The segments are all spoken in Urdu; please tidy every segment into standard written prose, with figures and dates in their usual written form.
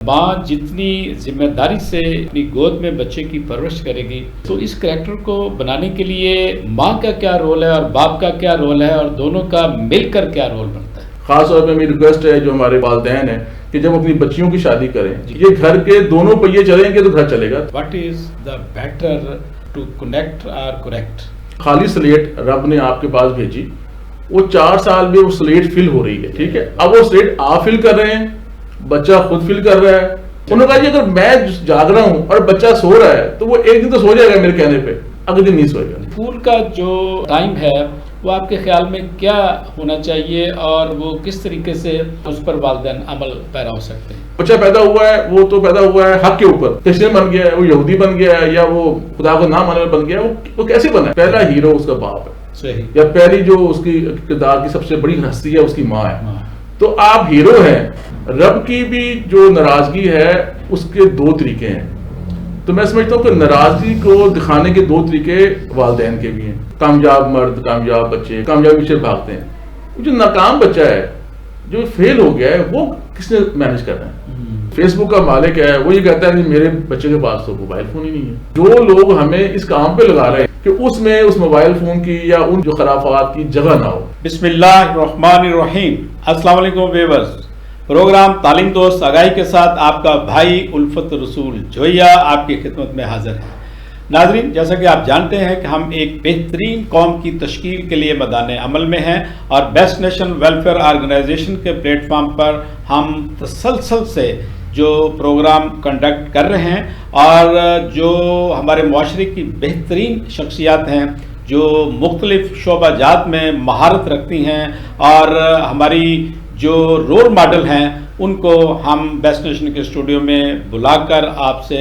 ماں جتنی ذمہ داری سے اپنی گود میں بچے کی پرورش کرے گی تو اس کریکٹر کو بنانے کے لیے ماں کا کیا رول ہے اور باپ کا کیا رول ہے اور دونوں کا مل کر کیا رول بنتا ہے. خاص طور پہ میری ریکویسٹ ہے جو ہمارے والدین ہیں کہ جب اپنی بچیوں کی شادی کریں یہ گھر کے دونوں پہیے چلیں گے تو گھر چلے گا. What is the better to connect اور کریکٹ؟ خالی سلیٹ رب نے آپ کے پاس بھیجی, وہ 4 سال میں وہ سلیٹ فل ہو رہی ہے, ٹھیک ہے. اب وہ سلیٹ آپ فل کر رہے ہیں, بچہ خود فل کر رہا ہے. انہوں نے کہا جی اگر میں جاگ رہا ہوں اور بچہ سو رہا ہے تو وہ ایک دن تو سو جائے گا میرے کہنے پہ, اگلے دن نہیں سوئے گا. اسکول کا جو ٹائم ہے وہ آپ کے خیال میں کیا ہونا چاہیے اور وہ کس طریقے سے اس پر والدین عمل پیرا ہو سکتے ہیں؟ بچہ پیدا ہوا ہے, وہ تو پیدا ہوا ہے حق کے اوپر, کرسچن بن گیا ہے, وہ یہودی بن گیا ہے, یا وہ خدا کو نہ ماننے بن گیا ہے, وہ کیسے بنا ہے؟ پہلا ہیرو اس کا باپ ہے, صحیح, یا پہلی جو اس کی کردار کی سب سے بڑی ہستی ہے اس کی ماں ہے. تو آپ ہیرو ہیں. رب کی بھی جو ناراضگی ہے اس کے 2 طریقے ہیں. تو میں سمجھتا ہوں کہ ناراضگی کو دکھانے کے 2 طریقے والدین کے بھی ہیں. کامیاب مرد, کامیاب بچے کامیابی سے بھاگتے ہیں. جو ناکام بچہ ہے, جو فیل ہو گیا ہے, وہ کس نے مینج کرنا ہے؟ فیس بک کا مالک ہے, وہ یہ کہتا ہے کہ میرے بچے کے پاس تو موبائل فون ہی نہیں ہے. جو لوگ ہمیں اس کام پہ لگا رہے ہیں کہ اس میں اس موبائل فون کی یا ان جو خرافات کی جگہ نہ ہو. بسم اللہ الرحمن الرحیم. السلام علیکم ویورز. پروگرام تعلیم دوست آگاہی کے ساتھ آپ کا بھائی الفت رسول جویا آپ کی خدمت میں حاضر ہے. ناظرین, جیسا کہ آپ جانتے ہیں کہ ہم ایک بہترین قوم کی تشکیل کے لیے میدان عمل میں ہیں اور بیسٹ نیشن ویلفیئر آرگنائزیشن کے پلیٹ فارم پر ہم تسلسل سے جو پروگرام کنڈکٹ کر رہے ہیں اور جو ہمارے معاشرے کی بہترین شخصیات ہیں جو مختلف شعبہ جات میں مہارت رکھتی ہیں اور ہماری جو رول ماڈل ہیں ان کو ہم بیسٹ نیشن کے اسٹوڈیو میں بلا کر آپ سے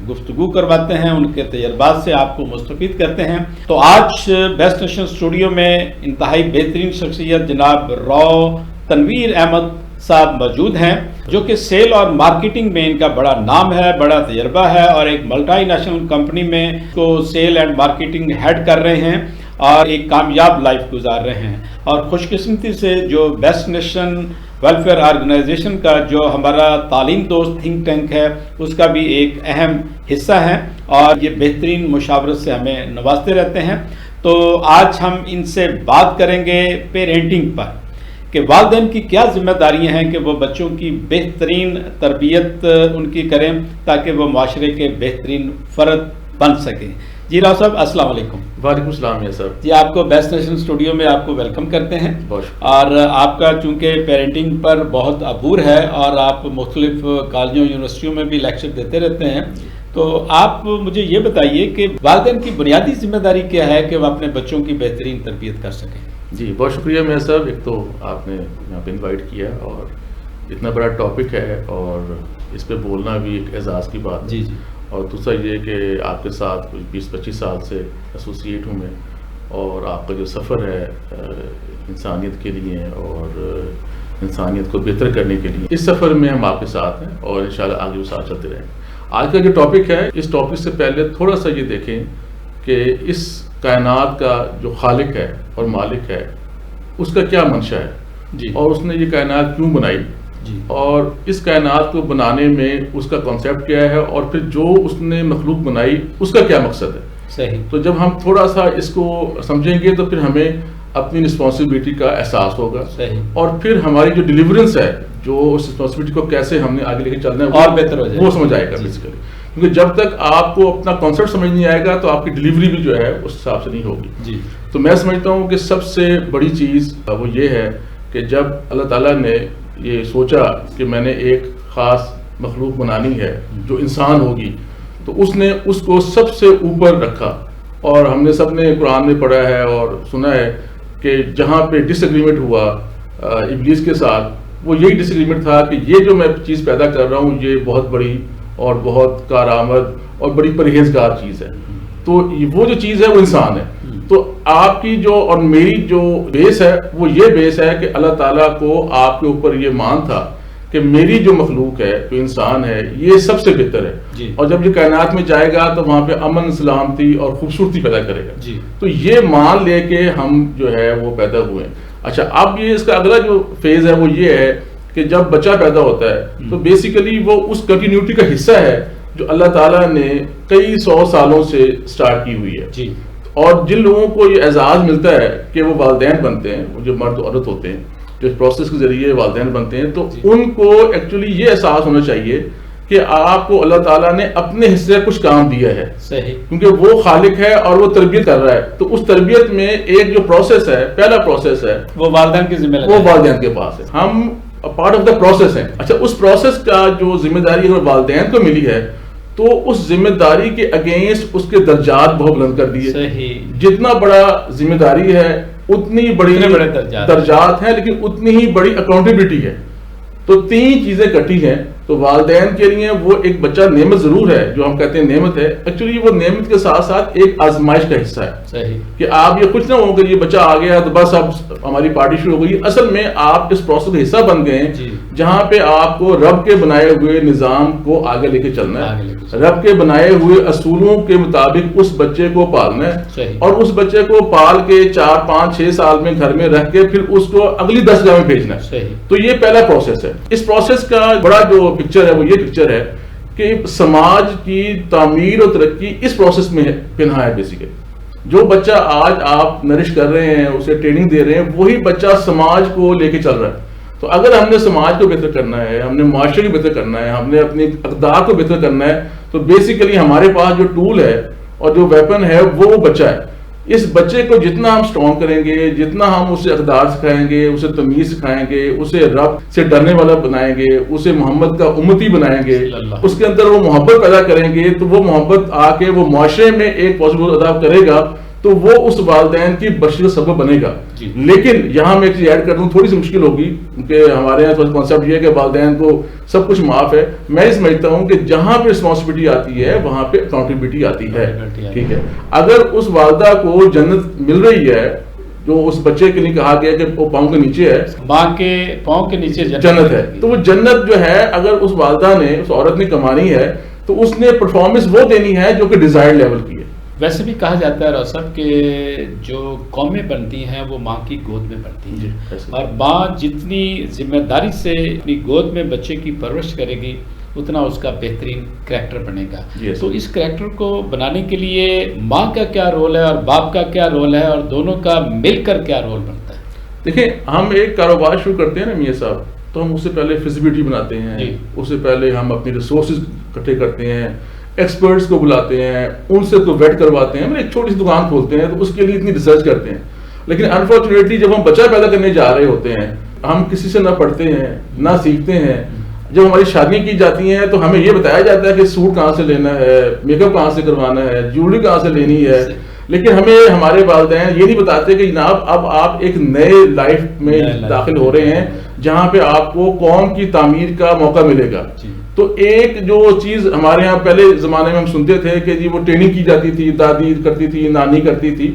گفتگو کرواتے ہیں, ان کے تجربات سے آپ کو مستفید کرتے ہیں. تو آج بیسٹ نیشن اسٹوڈیو میں انتہائی بہترین شخصیت جناب راؤ تنویر احمد صاحب موجود ہیں جو کہ سیل اور مارکیٹنگ میں ان کا بڑا نام ہے, بڑا تجربہ ہے اور ایک ملٹی نیشنل کمپنی میں کو سیل اینڈ مارکیٹنگ ہیڈ کر رہے ہیں اور ایک کامیاب لائف گزار رہے ہیں. اور خوش قسمتی سے جو بیسٹ نیشن ویلفیئر آرگنائزیشن کا جو ہمارا تعلیم دوست تھنک ٹینک ہے اس کا بھی ایک اہم حصہ ہے اور یہ بہترین مشاورت سے ہمیں نوازتے رہتے ہیں. تو آج ہم ان سے بات کریں گے پیرنٹنگ پر کہ والدین کی کیا ذمہ داریاں ہیں کہ وہ بچوں کی بہترین تربیت ان کی کریں تاکہ وہ معاشرے کے بہترین فرد بن سکیں. جی راؤ صاحب السلام علیکم. وعلیکم السلام. یا صاحب جی, آپ کو بیسٹ نیشن اسٹوڈیو میں آپ کو ویلکم کرتے ہیں. اور آپ کا چونکہ پیرنٹنگ پر بہت عبور ہے اور آپ مختلف کالجوں یونیورسٹیوں میں بھی لیکچر دیتے رہتے ہیں, تو آپ مجھے یہ بتائیے کہ والدین کی بنیادی ذمہ داری کیا ہے کہ وہ اپنے بچوں کی بہترین تربیت کر سکیں؟ جی بہت شکریہ میاں صاحب. ایک تو آپ نے یہاں پہ انوائٹ کیا اور اتنا بڑا ٹاپک ہے اور اس پہ بولنا بھی ایک اعزاز کی بات ہے. جی جی. اور دوسرا یہ کہ آپ کے ساتھ کچھ 20-25 سال سے ایسوسیٹ ہوں میں, اور آپ کا جو سفر ہے انسانیت کے لیے اور انسانیت کو بہتر کرنے کے لیے, اس سفر میں ہم آپ کے ساتھ ہیں اور انشاءاللہ آگے بھی ساتھ چلتے رہیں. آج کا جو ٹاپک ہے, اس ٹاپک سے پہلے تھوڑا سا یہ دیکھیں کہ اس کائنات کا جو خالق ہے اور مالک ہے اس کا کیا منشا ہے جی, اور اس نے یہ کائنات کیوں بنائی جی, اور اس کائنات کو بنانے میں اس کا کانسیپٹ کیا ہے اور پھر جو اس نے مخلوق بنائی اس کا کیا مقصد ہے. صحیح. تو جب ہم تھوڑا سا اس کو سمجھیں گے تو پھر ہمیں اپنی رسپانسبلٹی کا احساس ہوگا. صحیح. اور پھر ہماری جو ڈیلیورنس ہے, جو اس رسپانسبلٹی کو کیسے ہم نے آگے لے کے چلنا ہے اور بہتر ہو جائے وہ سمجھ آئے گا بیسیکلی. کیونکہ جب تک آپ کو اپنا کانسیپٹ سمجھ نہیں آئے گا تو آپ کی ڈیلیوری بھی جو ہے اس حساب سے نہیں ہوگی. جی. تو میں سمجھتا ہوں کہ سب سے بڑی چیز وہ یہ ہے کہ جب اللہ تعالیٰ نے یہ سوچا کہ میں نے ایک خاص مخلوق بنانی ہے جو انسان ہوگی, تو اس نے اس کو سب سے اوپر رکھا. اور ہم نے سب نے قرآن میں پڑھا ہے اور سنا ہے کہ جہاں پہ ڈس ایگریمنٹ ہوا ابلیس کے ساتھ, وہ یہی ڈس ایگریمنٹ تھا کہ یہ جو میں چیز پیدا کر رہا ہوں یہ بہت بڑی اور بہت کارآمد اور بڑی پرہیزگار چیز ہے. تو وہ جو چیز ہے وہ انسان ہے. تو آپ کی جو اور میری جو بیس ہے وہ یہ بیس ہے کہ اللہ تعالیٰ کو آپ کے اوپر یہ مان تھا کہ میری جو مخلوق ہے جو انسان ہے یہ سب سے بہتر ہے جی. اور جب یہ کائنات میں جائے گا تو وہاں پہ امن سلامتی اور خوبصورتی پیدا کرے گا جی. تو یہ مان لے کے ہم جو ہے وہ پیدا ہوئے. اچھا اب یہ اس کا اگلا جو فیز ہے وہ یہ ہے کہ جب بچہ پیدا ہوتا ہے تو بیسیکلی وہ اس کنٹینیوٹی کا حصہ ہے جو اللہ تعالیٰ نے کئی 100 سالوں سے سٹارٹ کی ہوئی ہے. جی. اور جن لوگوں کو یہ اعزاز ملتا ہے کہ وہ والدین بنتے ہیں, وہ جو مرد عورت ہوتے ہیں جو اس پروسیس کے ذریعے والدین بنتے ہیں, تو ان کو ایکچولی یہ احساس ہونا چاہیے کہ آپ کو اللہ تعالیٰ نے اپنے حصے سے کچھ کام دیا ہے. صحیح. کیونکہ وہ خالق ہے اور وہ تربیت کر رہا ہے, تو اس تربیت میں ایک جو پروسیس ہے, پہلا پروسیس ہے, وہ والدین کی ذمہ داری, وہ والدین کے پاس ہے. ہم پارٹ آف دا پروسیس ہیں. اچھا, اس پروسیس کا جو ذمہ داری اگر والدین کو ملی ہے تو اس ذمہ داری کے اگینسٹ اس کے درجات بہت بلند کر دیے. صحیح. جتنا بڑا ذمہ داری ہے اتنی بڑی درجات ہیں, لیکن اتنی ہی بڑی اکاؤنٹیبلٹی ہے. تو 3 چیزیں کٹی ہیں. تو والدین کے لیے وہ ایک بچہ نعمت ضرور ہے, جو ہم کہتے ہیں نعمت ہے, ایکچولی وہ نعمت کے ساتھ ساتھ ایک آزمائش کا حصہ ہے. صحیح. کہ آپ یہ کچھ نہ ہو کہ یہ بچہ آ گیا تو بس اب ہماری پارٹی شروع ہو گئی. اصل میں آپ اس پروسیس کا حصہ بن گئے ہیں جہاں پہ آپ کو رب کے بنائے ہوئے نظام کو آگے لے کے چلنا ہے, رب کے بنائے ہوئے اصولوں کے مطابق اس بچے کو پالنا ہے, اور اس بچے کو پال کے 4 5 6 سال میں گھر میں رکھ کے پھر اس کو اگلی 10 جگہ میں بھیجنا ہے. تو یہ پہلا پروسیس ہے. اس پروسیس کا بڑا جو پکچر ہے وہ یہ پکچر ہے کہ سماج کی تعمیر اور ترقی اس پروسیس میں پنہا ہے. بیسیکلی جو بچہ آج آپ نرش کر رہے ہیں, اسے ٹریننگ دے رہے ہیں, وہی بچہ سماج کو لے کے چل رہا ہے. تو اگر ہم نے سماج کو بہتر کرنا ہے, ہم نے معاشرے کو بہتر کرنا ہے, ہم نے اپنی اقدار کو بہتر کرنا ہے, تو بیسیکلی ہمارے پاس جو ٹول ہے اور جو ویپن ہے وہ بچہ ہے. اس بچے کو جتنا ہم سٹرونگ کریں گے, جتنا ہم اسے اقدار سکھائیں گے, اسے تمیز سکھائیں گے, اسے رب سے ڈرنے والا بنائیں گے, اسے محمد کا امتی بنائیں گے, اس کے اندر وہ محبت پیدا کریں گے, تو وہ محبت آ کے وہ معاشرے میں ایک پازیٹیو ادا کرے گا, تو وہ اس والدین کی بخشش کا سبب بنے گا. لیکن یہاں میں ایک چیز ایڈ کر دوں, تھوڑی سی مشکل ہوگی کیونکہ ہمارے یہاں کانسیپٹ یہ ہے کہ والدین کو سب کچھ معاف ہے. میں یہ سمجھتا ہوں کہ جہاں پہ رسپانسبلٹی آتی ہے وہاں پہ اکاؤنٹیبلٹی آتی ہے. ٹھیک ہے, اگر اس والدہ کو جنت مل رہی ہے, جو اس بچے کے لیے کہا گیا کہ وہ پاؤں کے نیچے ہے, ماں کے پاؤں کے نیچے جنت ہے, تو وہ جنت جو ہے اگر اس والدہ نے, اس عورت نے کمانی ہے, تو اس نے پرفارمنس وہ دینی ہے جو کہ ڈیزائرڈ لیول کی ہے. ویسے بھی کہا جاتا ہے صاحب کہ جو قومیں بنتی ہیں وہ ماں کی گود میں بنتی ہیں, اور ماں جتنی ذمہ داری سے اپنی گود میں بچے کی پرورش کرے گی اتنا اس کا بہترین کریکٹر بنے گا. تو اس کریکٹر کو بنانے کے لیے ماں کا کیا رول ہے اور باپ کا کیا رول ہے, اور دونوں کا مل کر کیا رول بنتا ہے؟ دیکھیں, ہم ایک کاروبار شروع کرتے ہیں نا میاں صاحب, تو ہم اس سے پہلے فیزیبلٹی بناتے ہیں, اس سے پہلے ہم اپنی ریسورسز اکٹھے کرتے ہیں, ایکسپرٹس کو بلاتے ہیں, ان سے تو ویٹ کرواتے ہیں, ایک چھوٹی سی دکان کھولتے ہیں تو اس کے لیے اتنی ریسرچ کرتے ہیں. لیکن انفارچونیٹلی جب ہم بچہ پیدا کرنے جا رہے ہوتے ہیں, ہم کسی سے نہ پڑھتے ہیں نہ سیکھتے ہیں. جب ہماری شادیاں کی جاتی ہیں تو ہمیں یہ بتایا جاتا ہے کہ سوٹ کہاں سے لینا ہے, میک اپ کہاں سے کروانا ہے, جیولری کہاں سے لینی ہے, لیکن ہمیں ہمارے والدین یہ نہیں بتاتے کہ جناب اب آپ ایک نئے لائف میں داخل ہو رہے ہیں جہاں پہ آپ کو قوم کی تعمیر کا موقع ملے گا. تو ایک جو چیز ہمارے ہاں پہلے زمانے میں ہم سنتے تھے کہ جی وہ ٹریننگ کی جاتی تھی, دادی کرتی تھی, نانی کرتی تھی,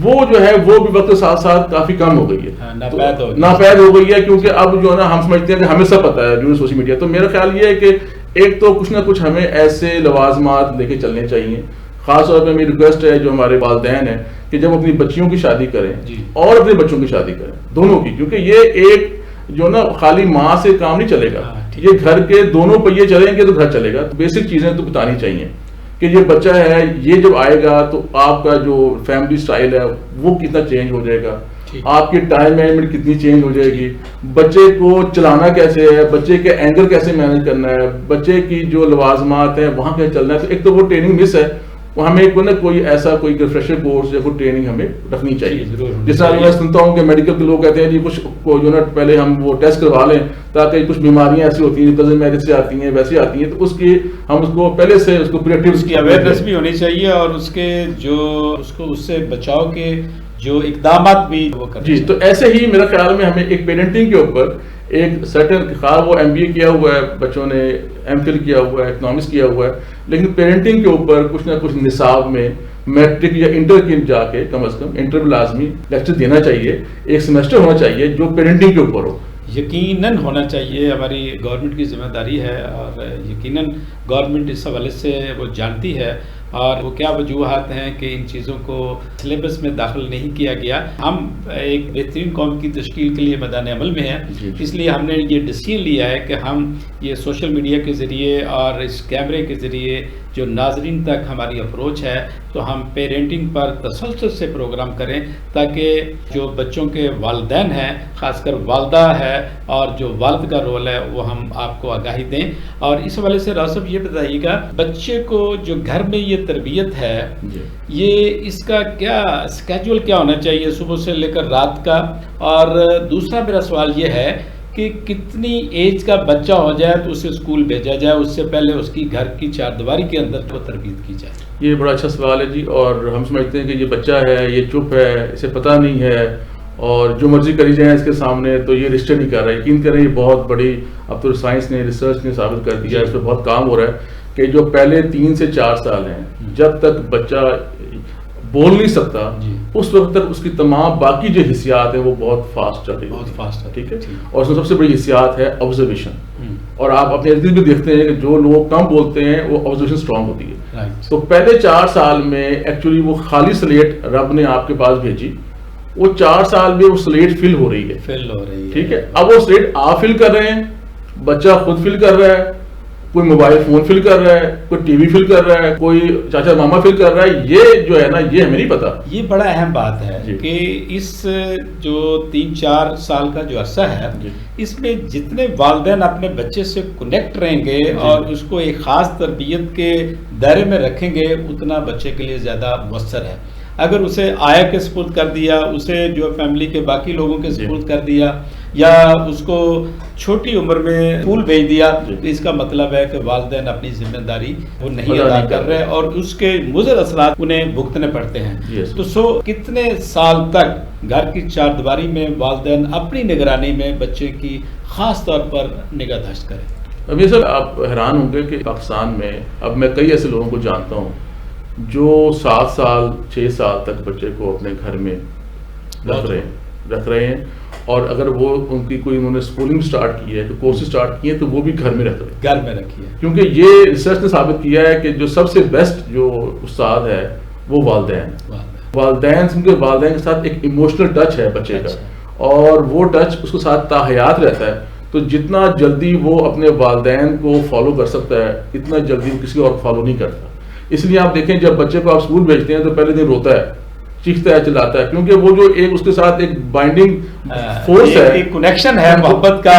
وہ جو ہے وہ بھی وقت کے ساتھ ساتھ کافی کم ہو گئی ہے, ناپید ہو گئی ہے, کیونکہ اب جو ہے نا ہم سمجھتے ہیں کہ ہمیں سب پتا ہے جو سوشل میڈیا. تو میرا خیال یہ ہے کہ ایک تو کچھ نہ کچھ ہمیں ایسے لوازمات لے کے چلنے چاہیے. خاص طور پہ میری ریکویسٹ ہے جو ہمارے والدین ہیں کہ جب اپنی بچیوں کی شادی کریں اور اپنے بچوں کی شادی کریں, دونوں کی, کیونکہ یہ ایک جو نا خالی ماں سے کام نہیں چلے گا, یہ گھر کے دونوں پہیے چلیں گے تو گھر چلے گا. تو بیسک چیزیں تو بتانی چاہیے کہ یہ بچہ ہے, یہ جب آئے گا تو آپ کا جو فیملی سٹائل ہے وہ کتنا چینج ہو جائے گا, آپ کی ٹائم مینجمنٹ کتنی چینج ہو جائے گی, بچے کو چلانا کیسے ہے, بچے کے اینگر کیسے مینج کرنا ہے, بچے کی جو لوازمات ہیں وہاں کیسے چلنا ہے. تو ایک تو وہ ٹریننگ مس ہے, وہ ہمیں کوئی ایسا کوئی ریفریشر کورس یا کوئی ٹریننگ ہمیں رکھنی چاہیے. جس طرح میں سنتا ہوں کہ میڈیکل کے لوگ کہتے ہیں جی کچھ جو نا پہلے ہم وہ ٹیسٹ کروا لیں تاکہ کچھ بیماریاں ایسی ہوتی ہیں کزن میرج سے آتی ہیں ویسی آتی ہیں, تو اس کی ہم اس کو پہلے سے اس کو پریویکٹیو اس کی اویئرنیس بھی ہونی چاہیے, اور اس کے جو اس کو اس سے بچاؤ کے جو اقدامات بھی وہ کریں. جی, تو ایسے ہی میرا خیال میں ہمیں ایک پیرنٹنگ کے اوپر ایک سرٹن, خواہ وہ ایم بی اے کیا ہوا ہے بچوں نے, ایم فل کیا ہوا ہے, اکنامکس کیا ہوا ہے, لیکن پیرنٹنگ کے اوپر کچھ نہ کچھ نصاب میں میٹرک یا انٹر کی جا کے کم از کم انٹر لازمی لیکچر دینا چاہیے, ایک سیمسٹر ہونا چاہیے جو پیرنٹنگ کے اوپر ہو. یقیناً ہونا چاہیے, ہماری گورنمنٹ کی ذمہ داری ہے, اور یقیناً گورنمنٹ اس حوالے سے وہ جانتی ہے. اور وہ کیا وجوہات ہیں کہ ان چیزوں کو سلیبس میں داخل نہیں کیا گیا. ہم ایک بہترین قوم کی تشکیل کے لیے میدان عمل میں ہیں, اس لیے ہم نے یہ ڈیسیژن لیا ہے کہ ہم یہ سوشل میڈیا کے ذریعے اور اس کیمرے کے ذریعے جو ناظرین تک ہماری اپروچ ہے تو ہم پیرنٹنگ پر تسلسل سے پروگرام کریں تاکہ جو بچوں کے والدین ہیں, خاص کر والدہ ہے اور جو والد کا رول ہے, وہ ہم آپ کو آگاہی دیں. اور اس حوالے سے راز صاحب یہ بتائیے گا, بچے کو جو گھر میں یہ تربیت ہے یہ اس کا کیا اسکیجول کیا ہونا چاہیے صبح سے لے کر رات کا؟ اور دوسرا میرا سوال یہ ہے کہ کتنی ایج کا بچہ ہو جائے تو اسے اسکول بھیجا جائے, اس سے پہلے اس کی گھر کی چار دیواری کے اندر وہ تربیت کی جائے؟ یہ بڑا اچھا سوال ہے جی. اور ہم سمجھتے ہیں کہ یہ بچہ ہے, یہ چپ ہے, اسے پتہ نہیں ہے اور جو مرضی کری جائیں اس کے سامنے, تو یہ رجسٹر نہیں کر رہا ہے. یقین کریں یہ بہت بڑی, اب تو سائنس نے, ریسرچ نے ثابت کر دیا, اس پہ بہت کام ہو رہا ہے کہ جو پہلے 3 سے 4 سال ہیں جب تک بچہ بول نہیں سکتا اس وقت تک اس کی تمام باقی جو حسیات ہیں وہ بہت فاسٹ چل رہی ہے, بہت فاسٹ, ٹھیک ہے. اور اس میں سب سے بڑی حسیات ہے آبزرویشن. اور آپ اپنے ارد گرد بھی دیکھتے ہیں کہ جو لوگ کم بولتے ہیں وہ آبزرویشن اسٹرانگ ہوتی ہے. تو پہلے 4 سال میں ایکچولی وہ خالی سلیٹ رب نے آپ کے پاس بھیجی, وہ 4 سال میں وہ سلیٹ فل ہو رہی ہے, ٹھیک ہے. اب وہ سلیٹ آپ فل کر رہے ہیں, بچہ خود فل کر رہا ہے, کوئی موبائل فون فل کر رہا ہے, کوئی ٹی وی فل کر رہا ہے, کوئی چاچا ماما فل کر رہا ہے. یہ جو ہے نا یہ ہمیں نہیں پتا. یہ بڑا اہم بات ہے کہ اس جو 3-4 سال کا جو عرصہ ہے اس میں جتنے والدین اپنے بچے سے کنیکٹ رہیں گے اور اس کو ایک خاص تربیت کے دائرے میں رکھیں گے اتنا بچے کے لیے زیادہ مؤثر ہے. اگر اسے آیا کے سپرد کر دیا, اسے جو فیملی کے باقی لوگوں کے سپرد کر دیا, یا اس کو چھوٹی عمر میں اسکول بھیج دیا, تو اس کا مطلب ہے کہ والدین اپنی ذمہ داری وہ نہیں ادا کر رہے اور اس کے مضر اثرات انہیں بھگتنے پڑتے ہیں. تو کتنے سال تک گھر کی چار دیواری میں والدین اپنی نگرانی میں بچے کی خاص طور پر نگہداشت کریں؟ اب یہ سر آپ حیران ہوں گے کہ پاکستان میں اب میں کئی ایسے لوگوں کو جانتا ہوں جو 7 سال 6 سال تک بچے کو اپنے گھر میں رکھ رہے ہیں, اور اگر وہ ان کی کوئی انہوں نے اسکولنگ سٹارٹ کی ہے, کورسز سٹارٹ کیے ہیں, تو وہ بھی گھر میں رکھ رہے ہیں, گھر میں رکھی ہے. کیونکہ یہ ریسرچ نے ثابت کیا ہے کہ جو سب سے بیسٹ جو استاد ہے وہ والدین کیونکہ والدین کے ساتھ ایک ایموشنل ٹچ ہے بچے کا, اور وہ ٹچ اس کے ساتھ تاحیات رہتا ہے. تو جتنا جلدی وہ اپنے والدین کو فالو کر سکتا ہے اتنا جلدی وہ کسی اور فالو نہیں کرتا. اس لیے آپ دیکھیں جب بچے کو آپ اسکول بھیجتے ہیں تو پہلے دن روتا ہے, چیختا ہے, چلاتا ہے, کیونکہ وہ جو ایک اس کے ساتھ ایک بائنڈنگ فورس ہے, ایک کنیکشن ہے, محبت کا,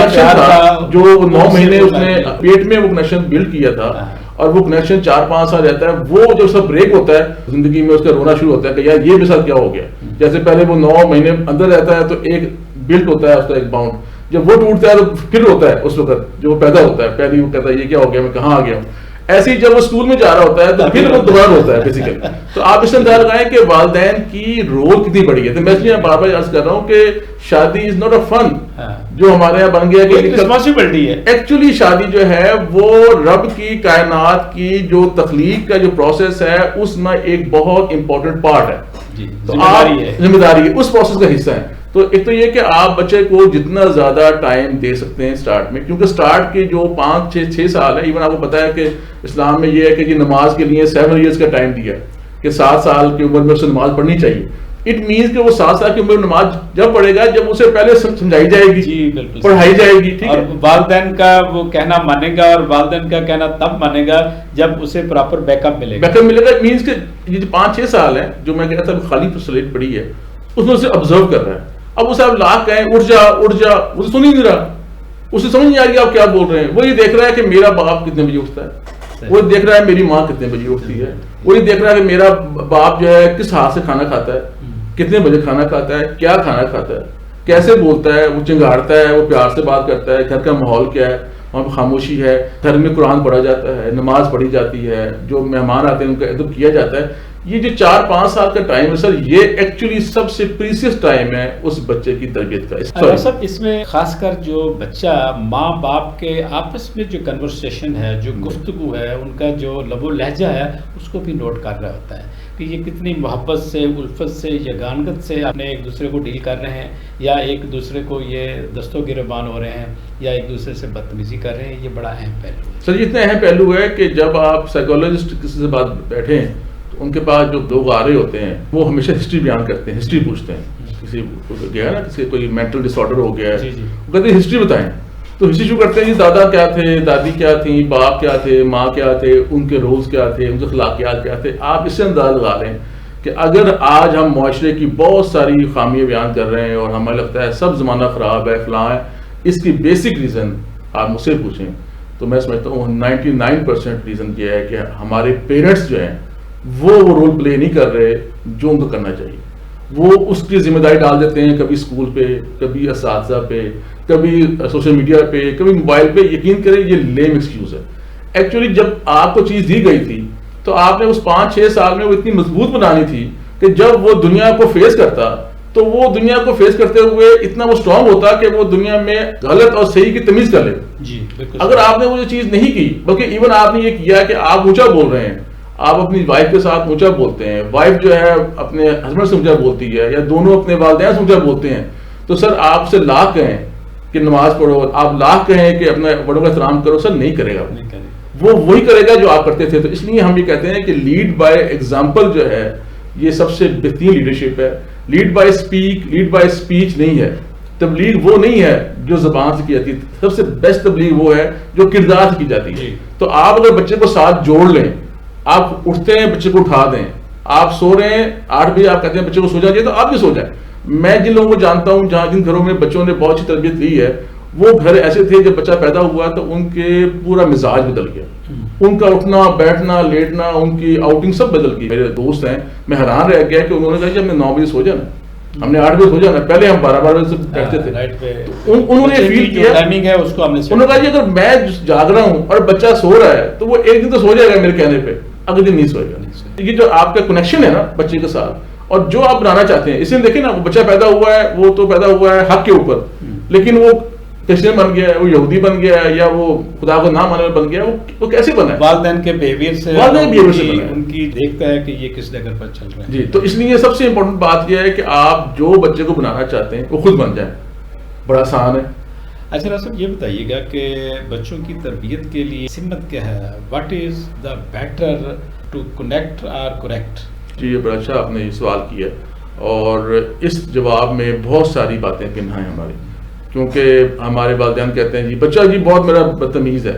جو 9 مہینے اس نے پیٹ میں وہ کنیکشن بلڈ کیا تھا, اور وہ کنیکشن 4-5 سال رہتا ہے. وہ جو سب بریک ہوتا ہے زندگی میں, اس کا رونا شروع ہوتا ہے کہ یار یہ میرے ساتھ کیا ہو گیا. جیسے پہلے وہ 9 مہینے اندر رہتا ہے تو ایک بلڈ ہوتا ہے اس کا ایک باؤنڈ, جب وہ ٹوٹتا ہے تو پھر ہوتا ہے اس وقت جو پیدا ہوتا ہے, پہلی وہ کہتا ہے یہ کیا ہو گیا, میں کہاں آ گیا ہوں. ایسے ہی جب وہ اسکول میں جا رہا ہوتا ہے تو پھر وہ دوبارہ ہوتا ہے بیسیکلی. تو آپ اس سے اندازہ لگائیں کہ والدین کی رول کتنی بڑی ہے. تو میں اس لیے بار بار عرض کر رہا ہوں کہ شادی از ناٹ اے فن جو ہمارے یہاں بن گیا کہ رسپانسبلٹی ہے. ایکچولی شادی جو ہے وہ رب کی کائنات کی جو تخلیق کا جو پروسیس ہے اس میں ایک بہت امپورٹنٹ پارٹ ہے, ذمہ داری ہے, اس پروسیس کا حصہ ہے. تو ایک تو یہ کہ آپ بچے کو جتنا زیادہ ٹائم دے سکتے ہیں اسٹارٹ میں, کیونکہ اسٹارٹ کے جو 5-6 سال ہے, ایون آپ کو پتا ہے کہ اسلام میں یہ ہے کہ یہ نماز کے لیے 7 ایئرس کا ٹائم دیا کہ 7 سال کی عمر میں اسے نماز پڑھنی چاہیے. اٹ مینس کہ وہ 7 سال کی عمر میں نماز جب پڑھے گا جب اسے پہلے سمجھائی جائے گی, پڑھائی جائے گی, ٹھیک ہے. اور والدین کا وہ کہنا مانے گا, اور والدین کا کہنا تب مانے گا جب اسے پراپر بیک اپ ملے گا. بیک اپ ملے گا مینس کہ یہ 5-6 سال ہے جو میں کہتا تھا خالی سلیٹ پڑی ہے, اس میں اسے آبزرو کر رہا ہے. اب اسے آپ لاکھ کہیں اٹھ جا, اسے سن ہی نہیں رہا, اسے سمجھ نہیں آ رہی آپ کیا بول رہے ہیں. وہ یہ دیکھ رہا ہے کہ میرا باپ کتنے بجے اٹھتا ہے, وہ دیکھ رہا ہے میری ماں کتنے بجے اٹھتی ہے, وہ یہ دیکھ رہا ہے کہ میرا باپ جو ہے کس ہاتھ سے کھانا کھاتا ہے, کتنے بجے کھانا کھاتا ہے, کیا کھانا کھاتا ہے, کیسے بولتا ہے, وہ چنگاڑتا ہے, وہ پیار سے بات کرتا ہے, گھر کا ماحول کیا ہے, وہاں پہ خاموشی ہے, گھر میں قرآن پڑھا جاتا ہے, نماز پڑھی جاتی ہے, جو مہمان آتے ہیں ان کا ادب کیا جاتا ہے. یہ جو 4-5 سال کا ٹائم ہے سر، یہ ایکچولی سب سے پریسیس ٹائم ہے اس بچے کی تربیت کا. سر اس میں خاص کر جو بچہ ماں باپ کے آپس میں جو کنورسیشن ہے، جو گفتگو ہے، ان کا جو لب و لہجہ ہے، اس کو بھی نوٹ کر رہا ہوتا ہے کہ یہ کتنی محبت سے، الفت سے، یگانگت سے اپنے ایک دوسرے کو ڈیل کر رہے ہیں، یا ایک دوسرے کو یہ دست و گریبان ہو رہے ہیں، یا ایک دوسرے سے بدتمیزی کر رہے ہیں. یہ بڑا اہم پہلو ہے سر. یہ اتنا اہم پہلو ہے کہ جب آپ سائیکولوجسٹ کسی سے بات بیٹھے ہیں تو ان کے پاس جو لوگ آ رہے ہوتے ہیں وہ ہمیشہ ہسٹری بیان کرتے ہیں، ہسٹری پوچھتے ہیں. کسی کو گیا نا، کسی کوئی مینٹل ڈس آرڈر ہو گیا ہے، وہ کہتے ہیں ہسٹری بتائیں. تو ہسٹری شروع کرتے ہیں جی دادا کیا تھے، دادی کیا تھیں، باپ کیا تھے، ماں کیا تھے، ان کے رولز کیا تھے، ان کے اخلاقیات کیا تھے. آپ اس سے انداز لگا لیں کہ اگر آج ہم معاشرے کی بہت ساری خامیاں بیان کر رہے ہیں اور ہمیں لگتا ہے سب زمانہ خراب ہے، فلاں ہے، اس کی بیسک ریزن آپ مجھ سے پوچھیں تو میں سمجھتا ہوں 99% ریزن یہ ہے کہ ہمارے پیرنٹس جو ہیں وہ رول پلے نہیں کر رہے جو ان کو کرنا چاہیے. وہ اس کی ذمہ داری ڈال دیتے ہیں کبھی اسکول پہ، کبھی اساتذہ پہ، کبھی سوشل میڈیا پہ، کبھی موبائل پہ. یقین کریں یہ لیم ایکسکیوز ہے. ایکچولی جب آپ کو چیز دی گئی تھی تو آپ نے اس 5-6 سال میں وہ اتنی مضبوط بنانی تھی کہ جب وہ دنیا کو فیس کرتا تو وہ دنیا کو فیس کرتے ہوئے اتنا وہ اسٹرانگ ہوتا کہ وہ دنیا میں غلط اور صحیح کی تمیز کر لے. اگر آپ نے وہ چیز نہیں کی، بلکہ ایون آپ نے یہ کیا کہ آپ اونچا بول رہے ہیں، آپ اپنی وائف کے ساتھ اونچا بولتے ہیں، وائف جو ہے اپنے ہسبینڈ سے اونچا بولتی ہے، یا دونوں اپنے والدین سے اونچا بولتے ہیں، تو سر آپ سے لاکھ کہیں کہ نماز پڑھو، آپ لاکھ کہیں کہ اپنے بڑوں کا احترام کرو، سر نہیں کرے گا. وہ وہی کرے گا جو آپ کرتے تھے. تو اس لیے ہم یہ کہتے ہیں کہ لیڈ بائی ایگزامپل جو ہے یہ سب سے بہترین لیڈرشپ ہے. لیڈ بائی اسپیچ نہیں ہے. تبلیغ وہ نہیں ہے جو زبان سے کی جاتی ہے. سب سے بیسٹ تبلیغ وہ ہے جو کردار سے کی جاتی ہے. تو آپ اگر بچے کو ساتھ جوڑ لیں، آپ اٹھتے ہیں بچے کو اٹھا دیں، آپ سو رہے ہیں 8 بجے آپ کہتے ہیں بچے کو سو جائیے، تو آپ بھی سو جائیں. میں جن لوگوں کو جانتا ہوں جن گھروں میں بچوں نے بہت اچھی تربیت لی ہے، وہ گھر ایسے تھے جب بچہ پیدا ہوا تو ان کے پورا مزاج بدل گیا. ان کا اٹھنا بیٹھنا لیٹنا، ان کی آؤٹنگ سب بدل گئی. میرے دوست ہیں، میں حیران رہ گیا کہ انہوں نے کہا کہ ہم نے 9 بجے سو جانا، ہم نے 8 بجے سو جانا. پہلے ہم 12 بجے سے بیٹھتے تھے. انہوں نے فیل کیا، انہوں نے کہا جی اگر میں جاگ رہا ہوں اور بچہ سو رہا ہے تو وہ ایک دن تو سو جائے گا میرے کہنے پہ، اگلے دن نہیں سوئے گا. یہ جو آپ کا کنیکشن ہے نا بچے کے ساتھ اور جو آپ بنانا چاہتے ہیں، اس میں دیکھیں نا وہ بچہ پیدا ہوا ہے، وہ تو پیدا ہوا ہے حق کے اوپر، لیکن وہ کرسچن بن گیا ہے، وہ یہودی بن گیا ہے، یا وہ خدا کو نہ ماننے والا بن گیا ہے. وہ کیسے بنا ہے؟ والدین کے بیہیویئر سے ان کی دیکھتا ہے کہ یہ کس جگہ پر چل رہا ہے. جی تو اس لیے سب سے امپورٹنٹ بات یہ ہے کہ آپ جو بچے کو بنانا چاہتے ہیں وہ خود بن جائیں. بڑا آسان ہے. اچھا صاحب یہ بتائیے گا کہ بچوں کی تربیت کے لیے سمت کیا ہے؟ What is the better to connect اور کریکٹ؟ جی یہ بڑا اچھا آپ نے یہ سوال کیا، اور اس جواب میں بہت ساری باتیں پنہا ہیں ہماری. کیونکہ ہمارے والدین کہتے ہیں جی بچہ جی بہت میرا بدتمیز ہے،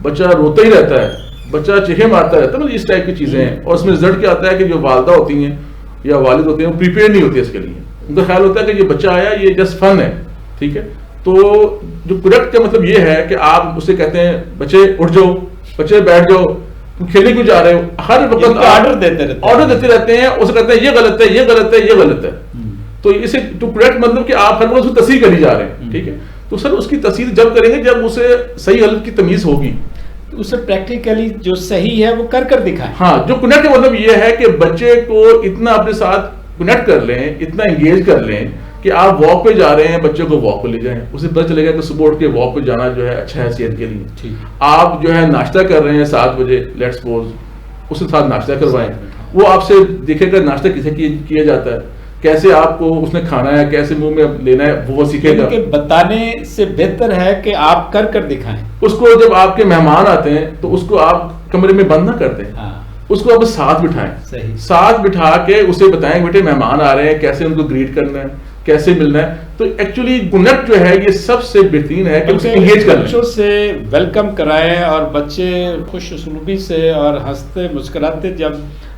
بچہ روتا ہی رہتا ہے، بچہ چیخے مارتا رہتا ہے، مطلب اس ٹائپ کی چیزیں ہیں. اور اس میں رزلٹ کیا آتا ہے کہ جو والدہ ہوتی ہیں یا والد ہوتے ہیں وہ پریپیئر نہیں ہوتے اس کے لیے. ان کا خیال ہوتا ہے کہ یہ بچہ آیا یہ جسٹ فن ہے. ٹھیک ہے، تو جو کریکٹ کا مطلب یہ ہے کہ آپ اسے کہتے ہیں بچے اٹھ جاؤ، بچے بیٹھ جاؤ، کھیلنے کیوں جا رہے ہو، ہر وقت آرڈر دیتے رہتے ہیں. اسے کہتے ہیں یہ غلط ہے، یہ غلط ہے، یہ غلط ہے. تو اسے ٹو کریکٹ مطلب کہ آپ ہر وقت اس کی تصحیح کری جا رہے ہیں. ٹھیک ہے، تو سر اس کی تصحیح جب کریں گے جب اسے صحیح غلط کی تمیز ہوگی، اسے پریکٹیکلی جو صحیح ہے وہ کر دکھائیں. ہاں جو کنیکٹ کا مطلب یہ ہے کہ بچے کو اتنا اپنے ساتھ کنیکٹ کر لیں، اتنا انگیج کر لیں کہ آپ واک پہ جا رہے ہیں، بچے کو واک پہ لے جائیں. اسے پتہ چلے گا کہ صبح اٹھ کے واک پہ جانا جو ہے اچھا ہے صحت کے لیے. آپ جو ہے ناشتہ کر رہے ہیں 7 بجے لیٹ سپوز، اس کے ساتھ ناشتہ کروائیں. وہ آپ سے دیکھے گا ناشتہ کیسے کیا جاتا ہے، کیسے آپ کو اس نے کھانا ہے، کیسے منہ میں لینا ہے، وہ سیکھے گا. بتانے سے بہتر ہے کہ آپ کر دکھائیں. اس کو جب آپ کے مہمان آتے ہیں تو اس کو آپ کمرے میں بند نہ کرتے ہیں، اس کو آپ ساتھ بٹھائیں. ساتھ بٹھا کے اسے بتائیں بیٹے مہمان آ رہے ہیں، کیسے ان کو گریٹ کرنا ہے، کیسے ملنا ہے. تو ایکچولی کنیکٹ جو ہے یہ سب سے بہترین ہے کہ اسے انگیج کریں، بچوں سے ویلکم کرائیں، اور بچے خوش اسلوبی سے اور ہنستے مسکراتے جب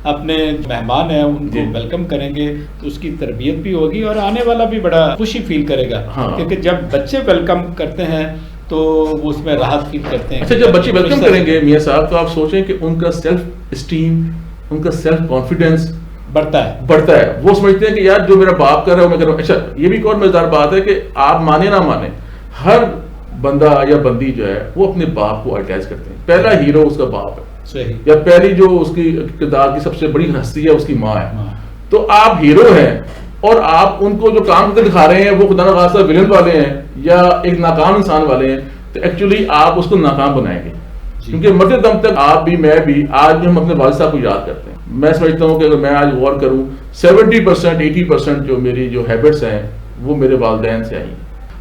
اپنے مہمان ہیں ان کو ویلکم کریں گے تو اس کی تربیت بھی ہوگی اور آنے والا بھی بڑا خوشی فیل کرے گا. کیونکہ جب بچے ویلکم کرتے ہیں تو وہ اس میں راحت فیل کرتے ہیں. اچھا جب بچے ویلکم کریں گے میاں صاحب تو آپ سوچیں کہ ان کا سیلف اسٹیم، ان کا سیلف کانفیڈینس بڑھتا ہے. وہ سمجھتے ہیں کہ یار جو میرا باپ کر رہا ہے وہ میں کر رہا ہوں. اچھا یہ بھی ایک اور مزیدار بات ہے کہ آپ مانے نہ مانے ہر بندہ یا بندی جو ہے وہ اپنے باپ کو آئیڈیائز کرتے ہیں. پہلا ہیرو اس کا باپ ہے. صحیح. یا پہلی جو اس کی کردار کی سب سے بڑی ہستی ہے اس کی ماں ہے. تو آپ ہیرو ہیں اور آپ ان کو جو کام کرتے دکھا رہے ہیں وہ خدا نخواستہ ولن والے ہیں یا ایک ناکام انسان والے ہیں, تو ایکچولی آپ اس کو ناکام بنائیں گے. کیونکہ مرتے دم تک آپ بھی میں بھی آج بھی ہم اپنے والد صاحب کو یاد کرتے ہیں. میں سمجھتا ہوں کہ اگر میں آج غور کروں 70% 80% جو میری جو ہیبٹس ہیں وہ میرے والدین سے آئی.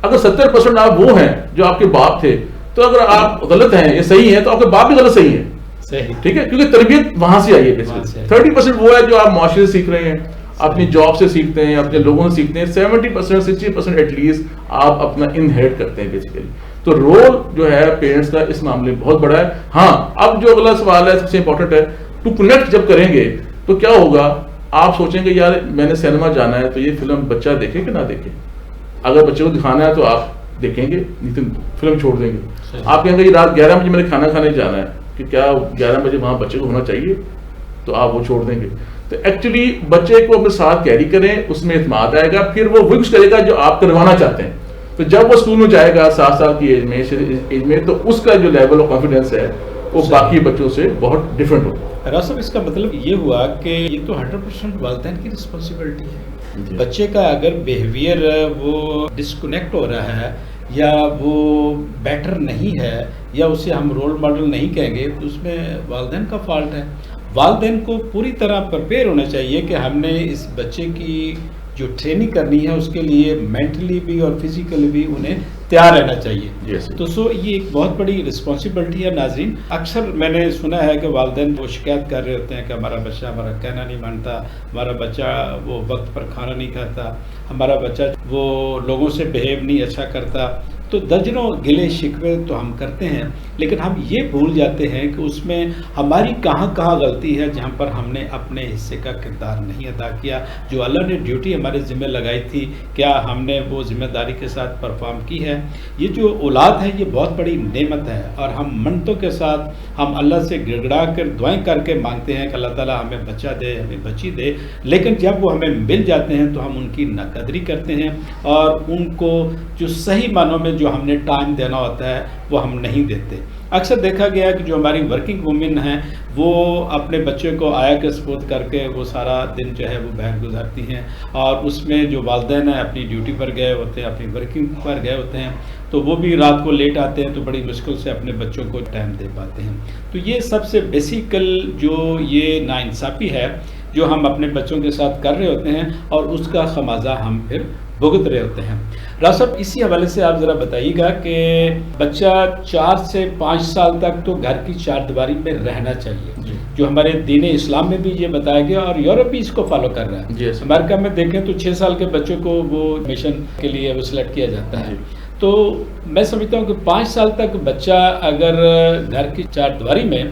اگر 70% آپ وہ ہیں جو آپ کے باپ تھے, تو اگر آپ غلط ہیں یا صحیح ہیں تو آپ کے باپ بھی غلط صحیح ہیں. صحیح, ٹھیک ہے, کیونکہ تربیت وہاں سے آئی ہے. 30% وہ ہے جو آپ معاشرے سے سیکھ رہے ہیں, اپنی جاب سے سیکھتے ہیں, اپنے لوگوں سے سیکھتے ہیں. 70% 60% ایٹ لیسٹ آپ اپنا انہیریٹ کرتے ہیں بیسیکلی. تو رول جو ہے پیرنٹس کا اس معاملے میں بہت بڑا ہے. ہاں, اب جو اگلا سوال ہے سب سے امپورٹنٹ ہے, ٹو کنیکٹ جب کریں گے تو کیا ہوگا. آپ سوچیں گے یار میں نے سینما جانا ہے تو یہ فلم بچہ دیکھے کہ نہ دیکھے. اگر بچے کو دکھانا ہے تو آپ دیکھیں گے, نہیں تو فلم چھوڑ دیں گے. آپ کہیں گے یہ رات 11 بجے میں نے کھانا کھانے جانا ہے, کہ کیا 11 بجے وہاں بچے کو ہونا چاہیے, تو آپ وہ چھوڑ دیں گے. تو ایکچولی بچے کو اپنے ساتھ کیری کریں, اس میں اعتماد آئے گا, پھر وہ کچھ کرے گا جو آپ کروانا چاہتے ہیں. تو جب وہ اسکول میں جائے گا 7 سال کی ایج میں تو اس کا جو لیول آف کانفیڈینس ہے وہ باقی بچوں سے بہت ڈفرینٹ ہوتا ہے. راز صاحب, اس کا مطلب یہ ہوا کہ یہ تو 100% والدین کی رسپانسبلٹی ہے. بچے کا اگر بیہیویئر وہ ڈسکنیکٹ ہو رہا ہے یا وہ بیٹر نہیں ہے یا اسے ہم رول ماڈل نہیں کہیں گے, تو اس میں والدین کا فالٹ ہے. والدین کو پوری طرح پریپیئر ہونا چاہیے کہ ہم نے اس بچے کی جو ٹریننگ کرنی ہے اس کے لیے مینٹلی بھی اور فزیکلی بھی انہیں تیار رہنا چاہیے. تو یہ ایک بہت بڑی رسپانسبلٹی ہے. ناظرین, اکثر میں نے سنا ہے کہ والدین وہ شکایت کر رہے ہوتے ہیں کہ ہمارا بچہ ہمارا کہنا نہیں مانتا, ہمارا بچہ وہ وقت پر کھانا نہیں کھاتا, ہمارا بچہ وہ لوگوں سے بہیو نہیں اچھا کرتا. تو درجنوں گلے شکوے تو ہم کرتے ہیں, لیکن ہم یہ بھول جاتے ہیں کہ اس میں ہماری کہاں کہاں غلطی ہے جہاں پر ہم نے اپنے حصے کا کردار نہیں ادا کیا. جو اللہ نے ڈیوٹی ہمارے ذمہ لگائی تھی, کیا ہم نے وہ ذمہ داری کے ساتھ پرفارم کی ہے. یہ جو اولاد ہے یہ بہت بڑی نعمت ہے, اور ہم منتوں کے ساتھ ہم اللہ سے گڑگڑا کر دعائیں کر کے مانگتے ہیں کہ اللہ تعالیٰ ہمیں بچہ دے, ہمیں بچی دے. لیکن جب وہ ہمیں مل جاتے ہیں تو ہم ان کی ناقدری کرتے ہیں اور ان کو جو صحیح معنوں میں جو ہم نے ٹائم دینا ہوتا ہے وہ ہم نہیں دیتے. اکثر دیکھا گیا کہ جو ہماری ورکنگ وومن ہیں وہ اپنے بچے کو آیا کے سپورٹ کر کے وہ سارا دن جو ہے وہ باہر گزارتی ہیں, اور اس میں جو والدین ہیں اپنی ڈیوٹی پر گئے ہوتے ہیں, اپنی ورکنگ پر گئے ہوتے ہیں, تو وہ بھی رات کو لیٹ آتے ہیں تو بڑی مشکل سے اپنے بچوں کو ٹائم دے پاتے ہیں. تو یہ سب سے بیسیکل جو یہ ناانصافی ہے جو ہم اپنے بچوں کے ساتھ کر رہے ہوتے ہیں, اور اس کا خمیازہ ہم پھر بھگت رہے ہوتے ہیں. راز صاحب, اسی حوالے سے آپ ذرا بتائیے گا کہ بچہ 4 سے 5 سال تک تو گھر کی چار دیواری میں رہنا چاہیے, جو ہمارے دین اسلام میں بھی یہ بتایا گیا اور یورپ بھی اس کو فالو کر رہا ہے. امریکہ میں دیکھیں تو 6 سال کے بچوں کو وہ مشن کے لیے وہ سلیکٹ کیا جاتا ہے. تو میں سمجھتا ہوں کہ 5 سال تک بچہ اگر گھر کی چار دیواری میں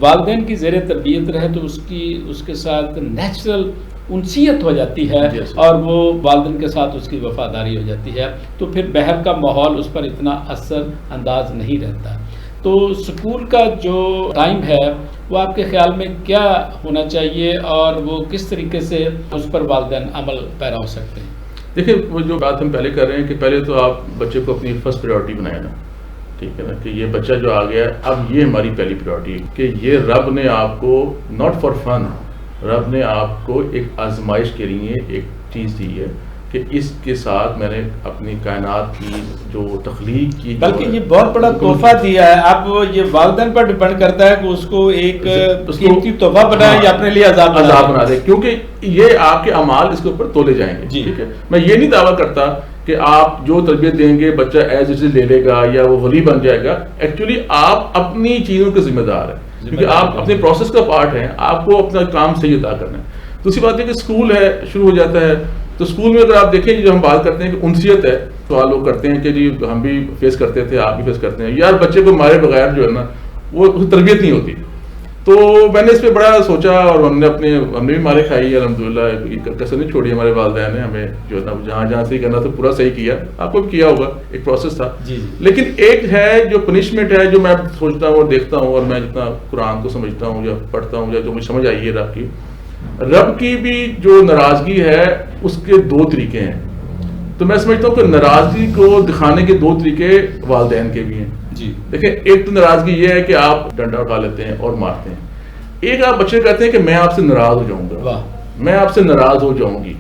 والدین کی زیر تربیت رہے تو اس کے ساتھ نیچرل انسیت ہو جاتی ہے, اور وہ والدین کے ساتھ اس کی وفاداری ہو جاتی ہے, تو پھر باہر کا ماحول اس پر اتنا اثر انداز نہیں رہتا. تو اسکول کا جو ٹائم ہے وہ آپ کے خیال میں کیا ہونا چاہیے, اور وہ کس طریقے سے اس پر والدین عمل پیرا ہو سکتے ہیں؟ دیکھیں, وہ جو بات ہم پہلے کر رہے ہیں کہ پہلے تو آپ بچے کو اپنی فرسٹ پریورٹی بنائے نا, ٹھیک ہے نا, کہ یہ بچہ جو آ گیا ہے اب یہ ہماری پہلی پریورٹی ہے, کہ یہ رب نے آپ کو ناٹ فار فن, رب نے آپ کو ایک آزمائش کے لیے ایک چیز دی ہے کہ اس کے ساتھ میں نے اپنی کائنات کی جو تخلیق کی, بلکہ یہ بہت بڑا تحفہ دیا ہے. اب یہ والدین پر ڈیپینڈ کرتا ہے کہ اس کو ایک قیمتی تحفہ بنائے یا اپنے لیے عذاب بنا دے, کیونکہ یہ آپ کے اعمال اس کے اوپر تولے جائیں گے. ٹھیک ہے, میں یہ نہیں دعویٰ کرتا کہ آپ جو تربیت دیں گے بچہ ایز اٹ از لے لے گا یا وہ ولی بن جائے گا. ایکچولی آپ اپنی چیزوں کے ذمہ دار ہیں, کیونکہ آپ اپنے پروسیس کا پارٹ ہیں, آپ کو اپنا کام صحیح ادا کرنا ہے. دوسری بات ہے کہ اسکول ہے, شروع ہو جاتا ہے, تو اسکول میں اگر آپ دیکھیں جو ہم بات کرتے ہیں کہ انسیت ہے, سوال لوگ کرتے ہیں کہ جی ہم بھی فیس کرتے تھے, آپ بھی فیس کرتے ہیں, یار بچے کو مارے بغیر جو ہے نا وہ تربیت نہیں ہوتی. تو میں نے اس پہ بڑا سوچا, اور ہم نے بھی مارے کھائی الحمدللہ, کیسے نہیں چھوڑی ہمارے والدین نے ہمیں, جو ہے نا جہاں صحیح کرنا تھا پورا صحیح کیا. آپ کو بھی کیا ہوگا, ایک پروسیس تھا. لیکن ایک ہے جو پنشمنٹ ہے جو میں سوچتا ہوں اور دیکھتا ہوں, اور میں جتنا قرآن کو سمجھتا ہوں یا پڑھتا ہوں یا جو مجھے سمجھ آئی ہے رب کی بھی جو ناراضگی ہے اس کے 2 طریقے ہیں. تو میں سمجھتا ہوں کہ ناراضگی کو دکھانے کے 2 طریقے والدین کے بھی ہیں. جی دیکھیں ایک تو ناراضگی یہ ہے کہ آپ ڈنڈا اٹھا لیتے ہیں اور مارتے ہیں، ایک آپ بچے کہتے ہیں کہ میں آپ سے ناراض ہو جاؤں گا، میں آپ سے ناراض ہو جاؤں گی،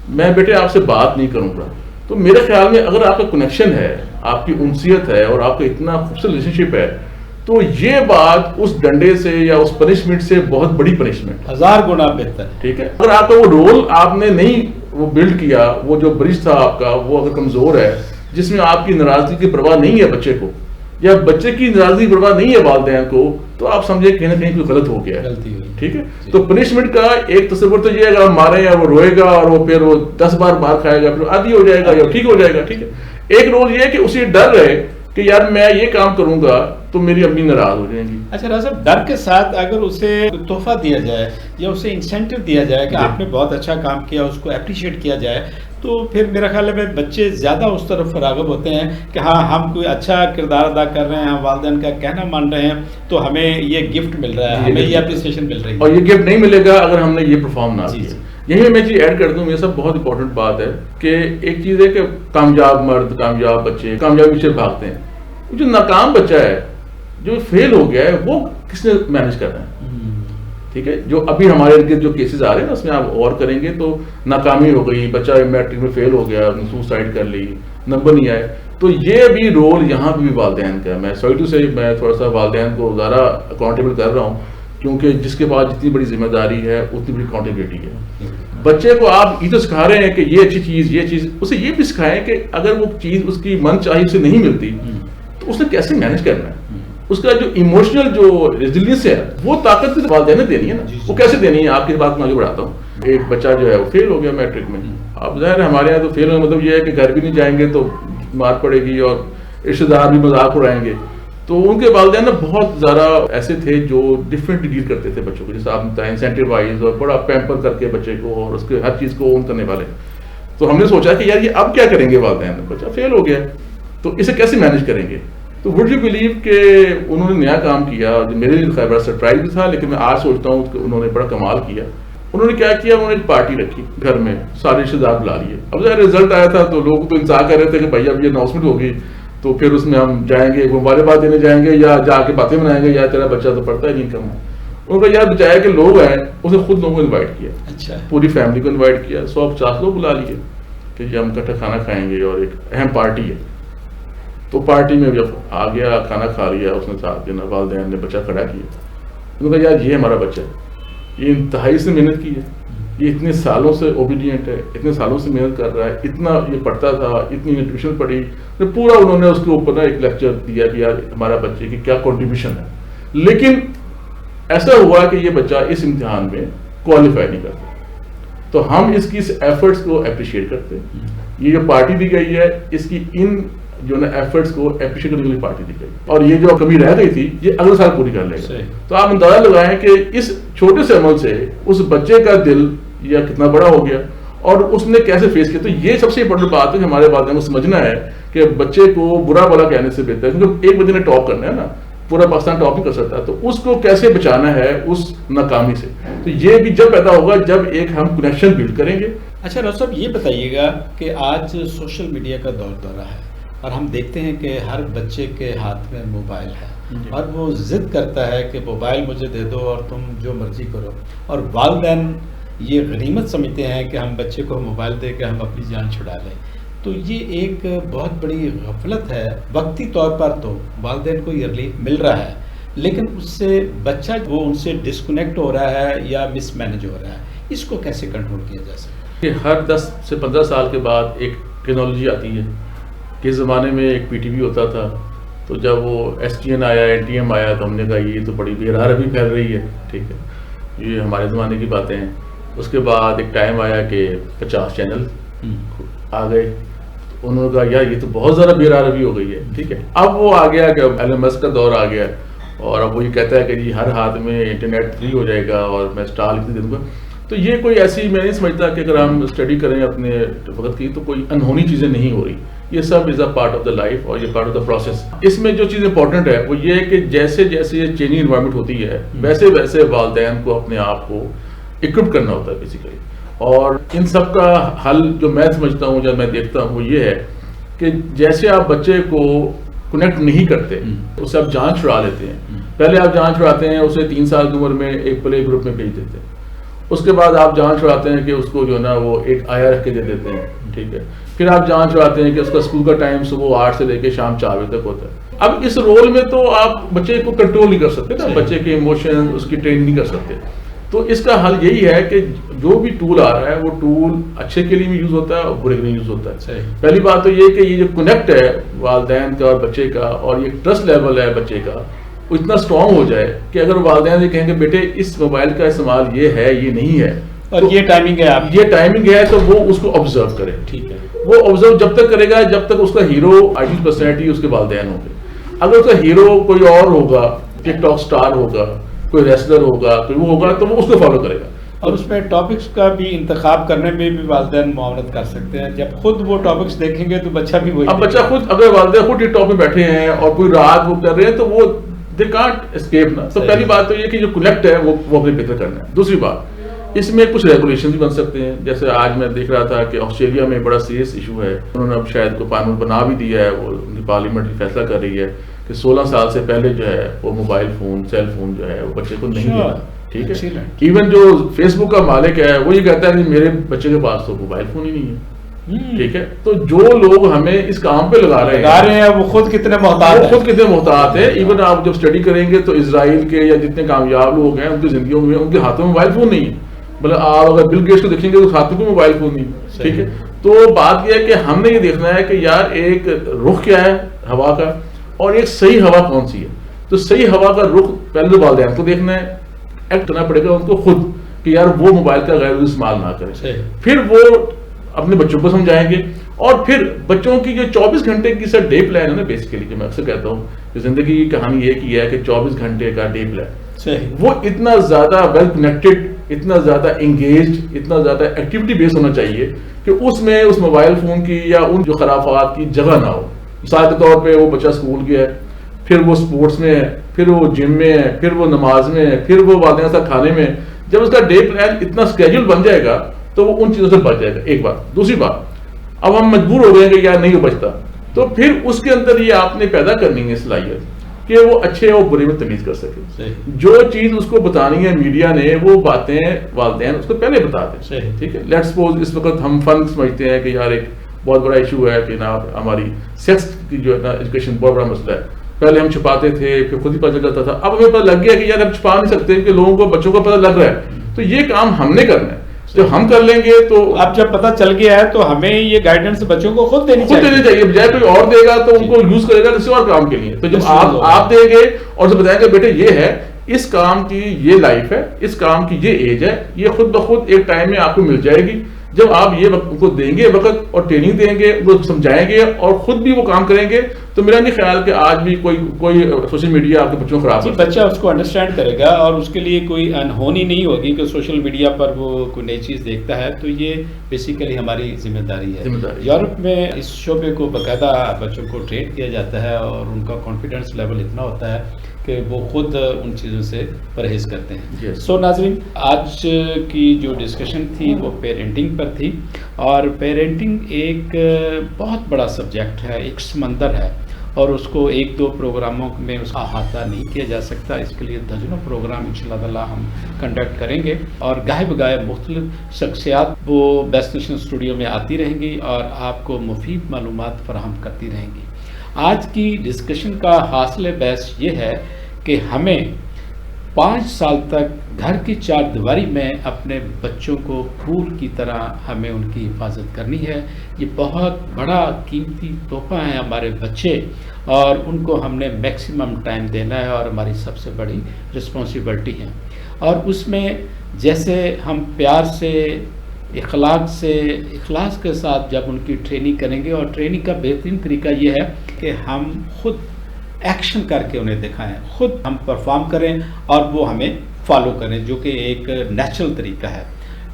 میں بیٹے آپ سے بات نہیں کروں گا. تو میرے خیال میں اگر آپ کا کنیکشن ہے، آپ کی انسیت ہے اور آپ کا اتنا خوبصورت ریلیشن شپ ہے، تو یہ بات اس ڈنڈے سے یا اس پنشمنٹ سے بہت بڑی پنشمنٹ، 1000 گنا بہتر. ٹھیک ہے. اگر آپ کا وہ رول آپ نے نہیں وہ بلڈ کیا، وہ جو برج تھا آپ کا وہ اگر کمزور ہے، جس میں آپ کی ناراضگی کی پرواہ نہیں ہے بچے کو، یا بچے کی ناراضگی پرواہ نہیں ہے والدین کو، تو آپ سمجھے کہیں نہ کہیں کوئی غلط ہو گیا ہے. ٹھیک ہے. تو پنشمنٹ کا ایک تصور تو یہ ہے اگر ہم ماریں یا وہ روئے گا اور وہ پھر وہ 10 بار مار کھائے گا، پھر عادی ہو جائے گا یا ٹھیک ہو جائے گا. ٹھیک ہے. ایک رول یہ ہے کہ اسے ڈر رہے کہ یار میں یہ کام کروں گا تو میری امی ناراض ہو جائیں گی. اچھا راز صاحب، ڈر کے ساتھ اگر اسے تحفہ دیا جائے یا اسے انسینٹیو دیا جائے کہ آپ نے بہت اچھا کام کیا، اس کو اپریشیٹ کیا جائے، تو پھر میرا خیال ہے بچے زیادہ اس طرف راغب ہوتے ہیں کہ ہاں ہم کوئی اچھا کردار ادا کر رہے ہیں، ہم والدین کا کہنا مان رہے ہیں، تو ہمیں یہ گفٹ مل رہا ہے، ہمیں یہ اپریسیشن مل رہی ہے. اور یہ گفٹ نہیں ملے گا اگر ہم نے یہ پرفارم نہ کیا. یہی میں چیز ایڈ کر دوں، یہ سب بہت امپورٹنٹ بات ہے کہ ایک چیز ہے کہ کامیاب مرد، کامیاب بچے کامیابی پیچھے بھاگتے ہیں. جو ناکام بچہ ہے، جو فیل ہو گیا ہے، وہ کس نے مینج کرنا ہے. ٹھیک ہے. جو ابھی ہمارے ارد جو کیسز آ رہے ہیں نا، اس میں آپ غور کریں گے تو ناکامی ہو گئی، بچہ میٹرک میں فیل ہو گیا، سوسائڈ کر لی، نمبر نہیں آئے. تو یہ بھی رول یہاں بھی والدین کا ہے. میں سوری ٹو سے میں تھوڑا سا والدین کو زیادہ اکاؤنٹیبل کر رہا ہوں، کیونکہ جس کے پاس جتنی بڑی ذمہ داری ہے اتنی بڑی اکاؤنٹیبلٹی ہے. بچے کو آپ یہ تو سکھا رہے ہیں کہ یہ اچھی چیز، یہ چیز، اسے یہ بھی سکھائیں کہ اگر وہ چیز اس کی من چاہی سے نہیں ملتی تو اس نے کیسے مینج کرنا ہے. اس کا جو ایموشنل جو ریزیلینس ہے وہ طاقت والدین نے دینی ہے نا. وہ کیسے دینی ہے آپ کی بات میں آگے بڑھاتا ہوں. ایک بچہ جو ہے وہ فیل ہو گیا میٹرک میں، اب ظاہر ہے ہمارے یہاں تو فیل ہونے مطلب یہ ہے کہ گھر بھی نہیں جائیں گے تو مار پڑے گی اور رشتے دار بھی مذاق اڑائیں گے. تو ان کے والدین نا بہت زیادہ ایسے تھے جو ڈفرینٹ ڈیل کرتے تھے بچوں کو، جیسے آپ بتائیں انسینٹیوائز اور بڑا پیمپر کر کے بچے کو اور اس کے ہر چیز کو اون کرنے والے. تو ہم نے سوچا کہ یار یہ اب کیا کریں گے والدین، بچہ فیل ہو گیا تو اسے کیسے مینج کریں گے. تو وڈ یو بلیو کہ انہوں نے نیا کام کیا، میرے لیے بڑا سرپرائز بھی تھا، لیکن میں آج سوچتا ہوں کہ انہوں نے بڑا کمال کیا. انہوں نے کیا کیا، انہوں نے ایک پارٹی رکھی گھر میں، سارے رشتے دار بلا لیے. اب ظاہر رزلٹ آیا تھا تو لوگ تو انتظار کر رہے تھے کہ بھائی اب یہ اناؤنسمنٹ ہوگی تو پھر اس میں ہم جائیں گے، مبارکباد دینے جائیں گے یا جا کے باتیں بنائیں گے، یا تیرا بچہ تو پڑھتا ہی نہیں کم. ان کا یاد بچایا کہ لوگ ہیں، اسے خود لوگوں کو انوائٹ کیا. اچھا. پوری فیملی کو انوائٹ کیا، 150 لوگ بلا لیے کہ یہ ہم اکٹھا کھانا کھائیں گے اور ایک اہم پارٹی ہے. تو پارٹی میں جب آ گیا، کھانا کھا لیا، اس نے ساتھ دینا، والدین نے بچہ کھڑا کیا. انہوں نے کہا یار یہ ہمارا بچہ ہے، یہ انتہائی سے محنت کی ہے، یہ اتنے سالوں سے اوبیڈینٹ ہے، اتنے سالوں سے محنت کر رہا ہے، اتنا یہ پڑھتا تھا، اتنی ٹیوشن پڑھی. پورا انہوں نے اس کے اوپر نا ایک لیکچر دیا کہ یار ہمارا بچے کی کیا کنٹریبیوشن ہے. لیکن ایسا ہوا کہ یہ بچہ اس امتحان میں کوالیفائی نہیں کرتا. تو ہم اس کی ایفرٹس کو اپریشیٹ کرتے ہیں. یہ جو پارٹی دی گئی ہے، اس کی ان جو نا ایفرٹس کو اپریشیٹ کرنے کے لیے پارٹی دی گئی، اور یہ جو کمی رہ گئی تھی یہ اگلے سال پوری کر لے گا. تو آپ اندازہ لگائیں کہ اس چھوٹے سے عمل سے اس بچے کا دل یا کتنا بڑا ہو گیا اور اس نے کیسے فیس کیا. تو یہ سب سے امپورٹنٹ بات ہے کہ ہمارے والدین کو سمجھنا ہے کہ بچے کو برا بھلا کہنے سے بہتر ہے، کیونکہ ایک بندے نے ٹاپ کرنا ہے نا، پورا پاکستان ٹاپ نہیں کر سکتا، تو اس کو کیسے بچانا ہے اس ناکامی سے. تو یہ بھی جب پیدا ہوگا جب ایک ہم کنیکشن بلڈ کریں گے. اچھا راز صاحب، یہ بتائیے گا کہ آج سوشل میڈیا کا دور ہے اور ہم دیکھتے ہیں کہ ہر بچے کے ہاتھ میں موبائل ہے اور وہ ضد کرتا ہے کہ موبائل مجھے دے دو اور تم جو مرضی کرو، اور والدین یہ غنیمت سمجھتے ہیں کہ ہم بچے کو موبائل دے کے ہم اپنی جان چھڑا لیں. تو یہ ایک بہت بڑی غفلت ہے. وقتی طور پر تو والدین کو یہ ریلیف مل رہا ہے، لیکن اس سے بچہ وہ ان سے ڈسکنیکٹ ہو رہا ہے یا مس مینج ہو رہا ہے. اس کو کیسے کنٹرول کیا جا سکتا ہے؟ کہ ہر 10 سے 15 سال کے بعد ایک ٹیکنالوجی آتی ہے. کس زمانے میں ایک پی ٹی وی ہوتا تھا، تو جب وہ ایس ٹی این آیا، این ٹی ایم آیا، تو ہم نے کہا یہ تو بڑی بےرحمی پھیل رہی ہے. ٹھیک ہے، یہ ہمارے زمانے کی باتیں ہیں. اس کے بعد ایک ٹائم آیا کہ 50 چینل آ گئے. انہوں نے کہا یار یہ تو بہت زیادہ بےرحمی ہو گئی ہے. ٹھیک ہے، اب وہ آ گیا کہ ایلن مسک کا دور آ گیا اور اب وہ یہ کہتا ہے کہ جی ہر ہاتھ میں انٹرنیٹ فری ہو جائے گا اور میں اسٹار لکھ دے دوں گا. تو یہ کوئی ایسی میں نہیں سمجھتا کہ اگر ہم اسٹڈی کریں اپنے وقت کی تو کوئی انہونی چیزیں نہیں ہو رہی. یہ سب is a part of the life اور یہ پارٹ آف دا پروسیس. اس میں جو چیز امپورٹنٹ ہے وہ یہ ہے کہ جیسے جیسے یہ چینجنگ انوائرمنٹ ہوتی ہے ویسے ویسے والدین کو اپنے آپ کو اکوپ کرنا ہوتا ہے بیسیکلی. اور ان سب کا حل جو میں سمجھتا ہوں یا میں دیکھتا ہوں وہ یہ ہے کہ جیسے آپ بچے کو کنیکٹ نہیں کرتے, اسے آپ جان چھڑا لیتے ہیں. پہلے آپ جان چھڑاتے ہیں اسے 3 سال کی عمر میں ایک پلے گروپ میں بھیج دیتے ہیں, اس کے بعد آپ جان چھڑاتے ہیں کہ اس کو جو ہے نا وہ ایک آیا رکھ کے دے دیتے ہیں, ٹھیک ہے. پھر آپ جان چھڑاتے ہیں کہ اس کا اسکول کا ٹائم صبح 8 سے لے کے شام 4 بجے تک ہوتا ہے. اب اس رول میں تو آپ بچے کو کنٹرول نہیں کر سکتے نا, بچے کے ایموشن اس کی ٹرین نہیں کر سکتے. تو اس کا حل یہی ہے کہ جو بھی ٹول آ رہا ہے وہ ٹول اچھے کے لیے بھی یوز ہوتا ہے اور برے کے لیے یوز ہوتا ہے. پہلی بات تو یہ کہ یہ جو کنیکٹ ہے والدین کا اور بچے کا, اور یہ ٹرسٹ لیول ہے بچے کا, وہ اتنا اسٹرانگ ہو جائے کہ اگر والدین یہ کہیں کہ بیٹے اس موبائل کا استعمال یہ ہے یہ نہیں ہے اور یہ ٹائمنگ ہے, آپ یہ ٹائمنگ ہے, تو وہ اس کو آبزرو کرے. ٹھیک ہے, وہ آبزرو جب تک کرے گا جب تک اس کا ہیرو آرٹسٹ پرسنالٹی اس کے والدین ہوں گے. اگر اس کا ہیرو کوئی اور ہوگا, ٹک ٹاک اسٹار ہوگا, کوئی ریسلر ہوگا, کوئی وہ ہوگا, تو وہ اس کو فالو کرے گا. اور اس میں ٹاپکس کا بھی انتخاب کرنے میں بھی والدین معاونت کر سکتے ہیں. جب خود وہ ٹاپکس دیکھیں گے تو بچہ بھی وہی, اب بچہ خود, اگر والدین خود ٹک ٹاک میں بیٹھے ہیں اور کوئی رات وہ کر رہے ہیں تو وہ دے کانٹ اسکیپ نا. تو پہلی بات تو یہ کہ جو کنیکٹ ہے وہ اپنے بہتر کرنا ہے. دوسری بات, اس میں کچھ ریگولیشن بھی بن سکتے ہیں. جیسے آج میں دیکھ رہا تھا کہ آسٹریلیا میں بڑا سیریس ایشو ہے, انہوں نے اب شاید کو قانون بنا بھی دیا ہے, وہ ان کی پارلیمنٹ فیصلہ کر رہی ہے کہ 16 سال سے پہلے جو ہے وہ موبائل فون, سیل فون جو ہے وہ بچے کو نہیں دینا. ٹھیک ہے, ایون جو فیس بک کا مالک ہے وہ یہ کہتا ہے کہ میرے بچے کے پاس تو موبائل فون ہی نہیں ہے. ٹھیک ہے, تو جو لوگ ہمیں اس کام پہ لگا رہے ہیں وہ خود کتنے محتاط ہیں. ایون آپ جب اسٹڈی کریں گے تو اسرائیل کے یا جتنے کامیاب لوگ ہیں ان کی زندگیوں میں ان کے ہاتھوں میں موبائل فون نہیں ہے. مطلب آپ اگر بل گیٹس کو دیکھیں گے تو ہاتھوں میں موبائل فون نہیں ہے. ٹھیک ہے, تو بات یہ ہے کہ ہم نے یہ دیکھنا ہے کہ یار ایک رخ کیا ہے ہوا کا, اور ایک صحیح ہوا کون سی ہے. تو صحیح ہوا کا رخ پہلے والدین کو دیکھنا ہے, ایکٹ کرنا پڑے گا ان کو خود کہ یار وہ موبائل کا غیر استعمال نہ کرے. پھر وہ اپنے بچوں کو سمجھائیں گے, اور پھر بچوں کی جو 24 گھنٹے کی سر ڈے پلان ہے نا, بیسیکلی جو میں اکثر کہتا ہوں کہ زندگی کی کہانی یہ کی ہے کہ 24 گھنٹے کا ڈے پلان, وہ اتنا زیادہ ویل کنیکٹڈ, اتنا زیادہ انگیجڈ, اتنا زیادہ ایکٹیویٹی بیس ہونا چاہیے کہ اس میں اس موبائل فون کی یا ان جو خرافات کی جگہ نہ ہو. مثال کے طور پہ وہ بچہ اسکول گیا ہے, پھر وہ اسپورٹس میں ہے, پھر وہ جم میں ہے, پھر وہ نماز میں ہے, پھر وہ والدین کے ساتھ کھانے میں. جب اس کا ڈے پلان اتنا اسکیجول بن جائے گا تو وہ ان چیزوں سے بچ جائے گا. ایک بات. دوسری بات, اب ہم مجبور ہو گئے کہ یار نہیں ہو بچتا, تو پھر اس کے اندر یہ آپ نے پیدا کرنی ہے صلاحیت کہ وہ اچھے اور برے میں تمیز کر سکے. جو چیز اس کو بتانی ہے میڈیا نے, وہ باتیں والدین اس کو پہلے بتاتے ہیں. ٹھیک ہے, لیٹ سپوز اس وقت ہم فن سمجھتے ہیں کہ یار ایک بہت بڑا ایشو ہے کہ نا ہماری سیکس کی جو ہے نا ایجوکیشن بہت بڑا مسئلہ ہے. پہلے ہم چھپاتے تھے, پھر خود ہی پتہ چلتا تھا. اب ہمیں پتہ لگ گیا کہ یار ہم چھپا نہیں سکتے, کہ لوگوں کو, بچوں کو پتہ لگ رہا ہے. تو یہ کام ہم نے کرنا ہے. جب ہم کر لیں گے تو اب جب پتہ چل گیا ہے تو ہمیں یہ گائیڈنس بچوں کو خود دینی چاہیے, بجائے کوئی اور دے گا تو ان کو یوز کرے گا کسی اور کام کے لیے. تو جب آپ دیں گے اور اسے بتائیں گے بیٹے یہ ہے, اس کام کی یہ لائف ہے, اس کام کی یہ ایج ہے, یہ خود بخود ایک ٹائم میں آپ کو مل جائے گی. جب آپ یہ ان کو دیں گے وقت اور ٹریننگ دیں گے, وہ سمجھائیں گے اور خود بھی وہ کام کریں گے, تو میرا نہیں خیال کہ آج بھی کوئی سوشل میڈیا آپ کے بچوں کو خراب. بچہ اس کو انڈرسٹینڈ کرے گا اور اس کے لیے کوئی انہونی نہیں ہوگی کہ سوشل میڈیا پر وہ کوئی نئی چیز دیکھتا ہے. تو یہ بیسیکلی ہماری ذمہ داری ہے. یورپ میں اس شعبے کو باقاعدہ بچوں کو ٹرین کیا جاتا ہے اور ان کا کانفیڈنس لیول اتنا ہوتا ہے کہ وہ خود ان چیزوں سے پرہیز کرتے ہیں. سو ناظرین, آج کی جو ڈسکشن تھی وہ پیرنٹنگ پر تھی, اور پیرنٹنگ ایک بہت بڑا سبجیکٹ ہے, ایک سمندر ہے, اور اس کو 1-2 پروگراموں میں اس کا احاطہ نہیں کیا جا سکتا. اس کے لیے درجنوں پروگرام انشاءاللہ تعالی ہم کنڈکٹ کریں گے, اور گاہے بگاہے مختلف شخصیات وہ بیسٹ نیشن اسٹوڈیو میں آتی رہیں گی اور آپ کو مفید معلومات فراہم کرتی رہیں گی. آج کی ڈسکشن کا حاصل بحث یہ ہے کہ ہمیں 5 سال تک گھر کی 4 دیواری میں اپنے بچوں کو پھول کی طرح ہمیں ان کی حفاظت کرنی ہے. یہ بہت بڑا قیمتی تحفہ ہیں ہمارے بچے, اور ان کو ہم نے میکسیمم ٹائم دینا ہے, اور ہماری سب سے بڑی رسپانسبلٹی ہے. اور اس میں جیسے ہم پیار سے, اخلاص کے ساتھ جب ان کی ٹریننگ کریں گے, اور ٹریننگ کا بہترین طریقہ یہ ہے کہ ہم خود ایکشن کر کے انہیں دکھائیں, خود ہم پرفارم کریں اور وہ ہمیں فالو کریں, جو کہ ایک نیچرل طریقہ ہے.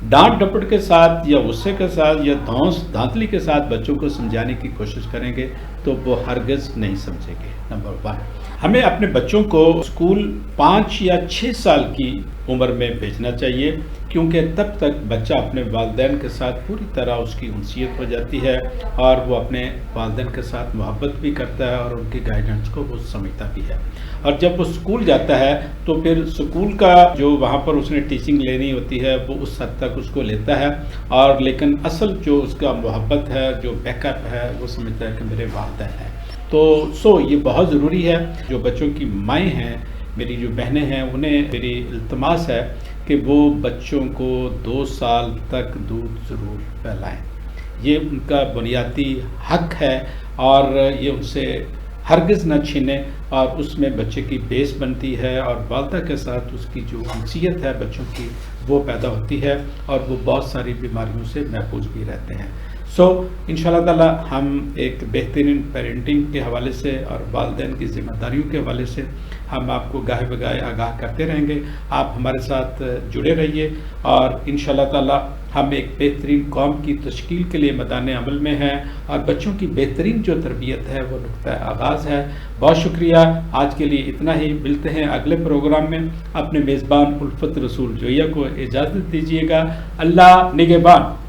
ڈانٹ ڈپٹ کے ساتھ یا غصے کے ساتھ یا دھانتلی کے ساتھ بچوں کو سمجھانے کی کوشش کریں گے تو وہ ہرگز نہیں سمجھیں گے. نمبر 1. ہمیں اپنے بچوں کو اسکول 5 یا 6 سال کی عمر میں بھیجنا چاہیے، کیونکہ تب تک بچہ اپنے والدین کے ساتھ پوری طرح اس کی انسیت ہو جاتی ہے اور وہ اپنے والدین کے ساتھ محبت بھی کرتا ہے اور ان کی گائیڈنس کو وہ سمجھتا بھی ہے۔ اور جب وہ اسکول جاتا ہے تو پھر اسکول کا جو وہاں پر اس نے ٹیچنگ لینی ہوتی ہے وہ اس حد تک اس کو لیتا ہے، اور لیکن اصل جو اس کا محبت ہے، جو بیک اپ ہے، وہ سمجھتا ہے کہ میرے والدین ہیں۔ تو یہ بہت ضروری ہے۔ جو بچوں کی مائیں ہیں، میری جو بہنیں ہیں، انہیں میری التماس ہے کہ وہ بچوں کو 2 سال تک دودھ ضرور پلائیں۔ یہ ان کا بنیادی حق ہے اور یہ ان سے ہرگز نہ چھینیں، اور اس میں بچے کی بیس بنتی ہے اور والدہ کے ساتھ اس کی جو انسیت ہے بچوں کی وہ پیدا ہوتی ہے، اور وہ بہت ساری بیماریوں سے محفوظ بھی رہتے ہیں۔ انشاءاللہ تعالی ہم ایک بہترین پیرنٹنگ کے حوالے سے اور والدین کی ذمہ داریوں کے حوالے سے ہم آپ کو گاہے بگاہے آگاہ کرتے رہیں گے۔ آپ ہمارے ساتھ جڑے رہیے، اور انشاءاللہ تعالی ہم ایک بہترین قوم کی تشکیل کے لیے میدان عمل میں ہیں، اور بچوں کی بہترین جو تربیت ہے وہ نقطہ آغاز ہے۔ بہت شکریہ، آج کے لیے اتنا ہی۔ ملتے ہیں اگلے پروگرام میں۔ اپنے میزبان الفت رسول جویہ کو اجازت دیجیے گا۔ اللہ نگہبان۔